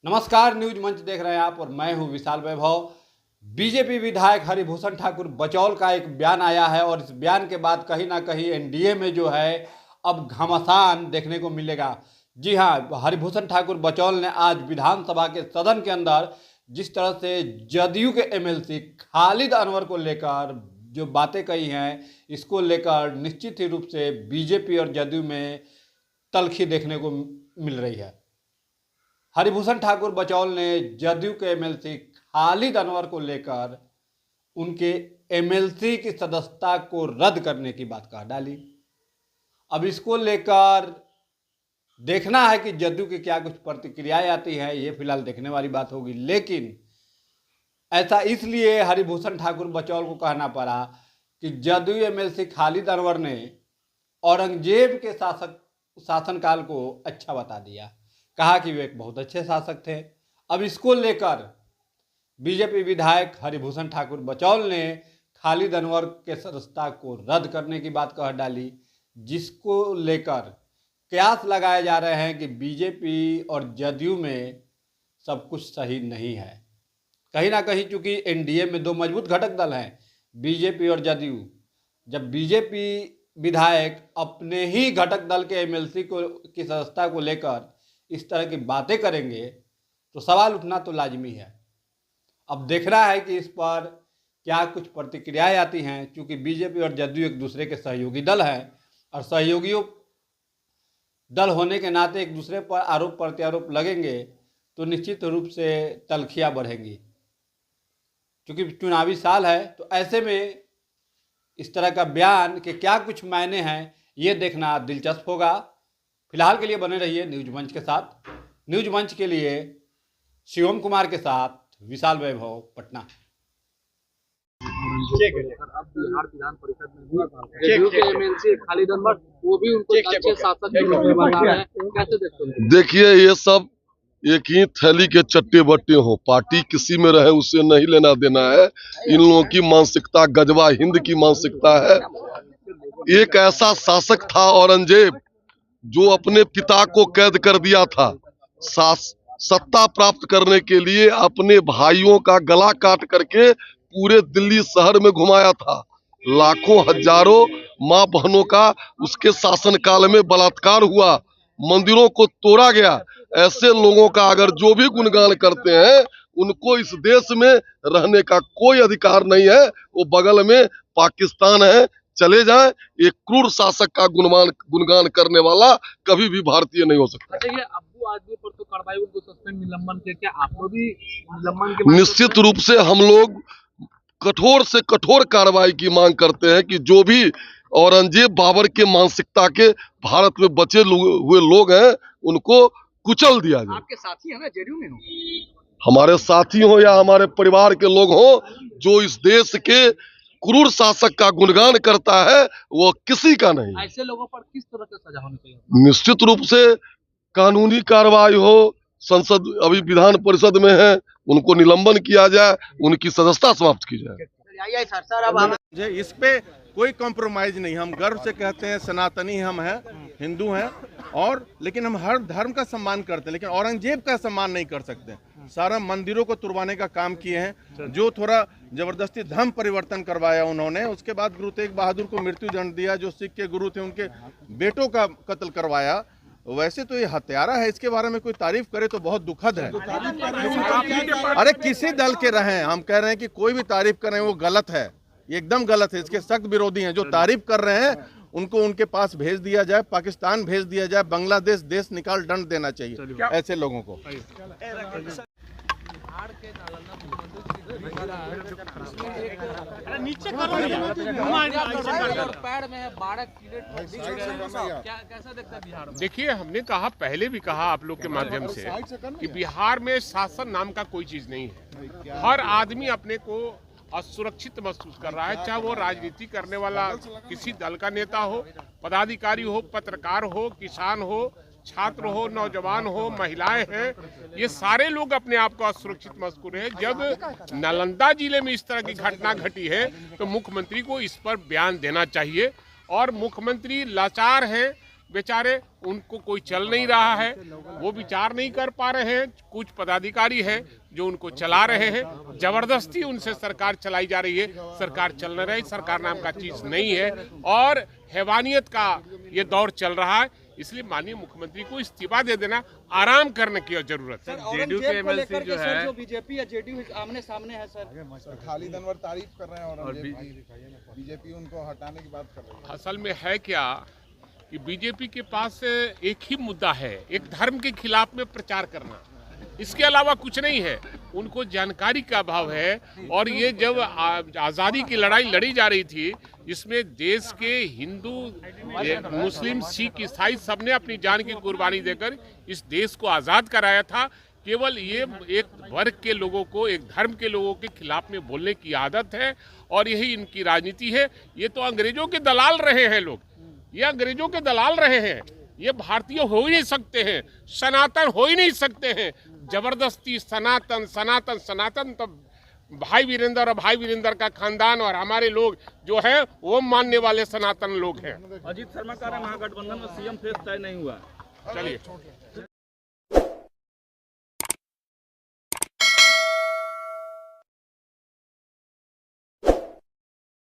नमस्कार, न्यूज मंच देख रहे हैं आप और मैं हूं विशाल वैभव। बीजेपी विधायक हरिभूषण ठाकुर बचौल का एक बयान आया है और इस बयान के बाद कहीं ना कहीं एनडीए में जो है अब घमासान देखने को मिलेगा। जी हां, हरिभूषण ठाकुर बचौल ने आज विधानसभा के सदन के अंदर जिस तरह से जदयू के एमएलसी खालिद अनवर को लेकर जो बातें कही हैं, इसको लेकर निश्चित ही रूप से बीजेपी और जदयू में तल्खी देखने को मिल रही है। हरिभूषण ठाकुर बचौल ने जदयू के एमएलसी खालिद अनवर को लेकर उनके एमएलसी की सदस्यता को रद्द करने की बात कह डाली। अब इसको लेकर देखना है कि जदयू की क्या कुछ प्रतिक्रियाएं आती हैं, ये फिलहाल देखने वाली बात होगी। लेकिन ऐसा इसलिए हरिभूषण ठाकुर बचौल को कहना पड़ा कि जदयू एमएलसी खालिद अनवर ने औरंगजेब के शासनकाल को अच्छा बता दिया, कहा कि वे एक बहुत अच्छे शासक थे। अब इसको लेकर बीजेपी विधायक हरिभूषण ठाकुर बचौल ने खालिद अनवर के सदस्यता को रद्द करने की बात कह डाली, जिसको लेकर कयास लगाए जा रहे हैं कि बीजेपी और जदयू में सब कुछ सही नहीं है। कहीं ना कहीं चूंकि एनडीए में दो मजबूत घटक दल हैं, बीजेपी और जदयू, जब बीजेपी विधायक अपने ही घटक दल के एमएलसी की सदस्यता को लेकर इस तरह की बातें करेंगे तो सवाल उठना तो लाजमी है। अब देखना है कि इस पर क्या कुछ प्रतिक्रियाएं आती हैं, क्योंकि बीजेपी और जदयू एक दूसरे के सहयोगी दल हैं और सहयोगियों दल होने के नाते एक दूसरे पर आरोप प्रत्यारोप लगेंगे तो निश्चित रूप से तल्खियां बढ़ेंगी। क्योंकि चुनावी साल है तो ऐसे में इस तरह का बयान के क्या कुछ मायने हैं, ये देखना दिलचस्प होगा। फिलहाल के लिए बने रहिए न्यूज मंच के साथ। न्यूज मंच के लिए शिवम कुमार के साथ विशाल वैभव, पटना। अब बिहार विधान परिषद में जदयू के एमएलसी खालिद अनवर वो भी उनको अच्छे शासक के रूप में बता रहे हैं, कैसे देखते हैं? देखिए, ये सब एक ही थैली के चट्टे बट्टे हो, पार्टी किसी में रहे उससे नहीं लेना देना है। इन लोगों की मानसिकता गजवा हिंद की मानसिकता है। एक ऐसा शासक था औरंगजेब जो अपने पिता को कैद कर दिया था, सत्ता प्राप्त करने के लिए अपने भाइयों का गला काट करके पूरे दिल्ली शहर में घुमाया था। लाखों हजारों माँ बहनों का उसके शासनकाल में बलात्कार हुआ, मंदिरों को तोड़ा गया। ऐसे लोगों का अगर जो भी गुणगान करते हैं, उनको इस देश में रहने का कोई अधिकार नहीं है। वो बगल में पाकिस्तान है, चले जाएं। एक क्रूर शासक का गुणगान करने वाला कभी भी भारतीय नहीं हो सकता। अच्छा, ये अब्बू आदमी पर तो कार्रवाई, उनको सस्पेंड निलंबन किया, क्या आपको भी निलंबन के? निश्चित रूप से हम लोग कठोर से कठोर कार्रवाई की मांग करते हैं कि जो भी औरंगजेब बाबर के मानसिकता के भारत में बचे हुए लोग हैं, उनको कुचल दिया जाए। आपके साथी है ना, जदयू में हो? हमारे साथी हो या हमारे परिवार के लोग हो, जो इस देश के क्रूर शासक का गुणगान करता है, वो किसी का नहीं। ऐसे लोगों पर किस तरह की सजा होनी चाहिए? निश्चित रूप से कानूनी कार्रवाई हो। संसद अभी विधान परिषद में है, उनको निलंबन किया जाए, उनकी सदस्यता समाप्त की जाए। इस पे कोई कॉम्प्रोमाइज नहीं। हम गर्व से कहते हैं सनातनी हम हैं, हिंदू हैं, और लेकिन हम हर धर्म का सम्मान करते हैं, लेकिन औरंगजेब का सम्मान नहीं कर सकते। सारा मंदिरों को तुड़वाने का काम किए हैं, जो थोड़ा जबरदस्ती धर्म परिवर्तन करवाया उन्होंने। उसके बाद गुरु तेग बहादुर को मृत्यु दंड दिया, जो सिख के गुरु थे, उनके बेटों का कत्ल करवाया। वैसे तो ये हत्यारा है, इसके बारे में कोई तारीफ करे तो बहुत दुखद है। अरे किसी दल के रहे, हम कह रहे हैं कि कोई भी तारीफ कर रहे हैं वो गलत है, ये एकदम गलत है। इसके सख्त विरोधी हैं। जो तारीफ कर रहे हैं उनको उनके पास भेज दिया जाए, पाकिस्तान भेज दिया जाए, बांग्लादेश देश निकाल दंड देना चाहिए ऐसे लोगों को। देखिए, हमने कहा, पहले भी कहा आप लोग के माध्यम से, कि बिहार में शासन नाम का कोई चीज नहीं है। हर आदमी अपने को असुरक्षित महसूस कर रहा है, चाहे वो राजनीति करने वाला किसी दल का नेता हो, पदाधिकारी हो, पत्रकार हो, किसान हो, छात्र हो, नौजवान हो, महिलाएं हैं, ये सारे लोग अपने आप को असुरक्षित महसूस है। जब नालंदा जिले में इस तरह की घटना घटी है तो मुख्यमंत्री को इस पर बयान देना चाहिए। और मुख्यमंत्री लाचार हैं, बेचारे उनको कोई चल नहीं रहा है, वो विचार नहीं कर पा रहे हैं। कुछ पदाधिकारी हैं जो उनको चला रहे हैं, जबरदस्ती उनसे सरकार चलाई जा रही है। सरकार चल नहीं रही, सरकार नाम का चीज नहीं है और हैवानियत का ये दौर चल रहा है। इसलिए माननीय मुख्यमंत्री को इस्तीफा दे देना, आराम करने की जरूरत है। जेडीयू के एमएलसी जो है, जो बीजेपी या जेडीयू आमने सामने है सर, खालिद अनवर तारीफ कर रहे हैं और बीजेपी उनको हटाने की बात कर रही है। असल में है क्या कि बीजेपी के पास एक ही मुद्दा है, एक धर्म के खिलाफ में प्रचार करना, इसके अलावा कुछ नहीं है। उनको जानकारी का अभाव है। और ये जब आज़ादी की लड़ाई लड़ी जा रही थी, जिसमें देश के हिंदू, मुस्लिम, सिख, ईसाई सबने अपनी जान की कुर्बानी देकर इस देश को आज़ाद कराया था, केवल ये एक वर्ग के लोगों को, एक धर्म के लोगों के खिलाफ में बोलने की आदत है और यही इनकी राजनीति है। ये तो अंग्रेजों के दलाल रहे हैं लोग, ये अंग्रेजों के दलाल रहे हैं। ये भारतीय हो ही नहीं सकते हैं, सनातन हो ही नहीं सकते हैं। जबरदस्ती सनातन सनातन सनातन, तो भाई वीरेंद्र और भाई वीरेंद्र का खानदान और हमारे लोग जो है वो मानने वाले सनातन लोग हैं। अजीत शर्मा कह रहे हैं महागठबंधन में सीएम फेस तय नहीं हुआ। चलिए।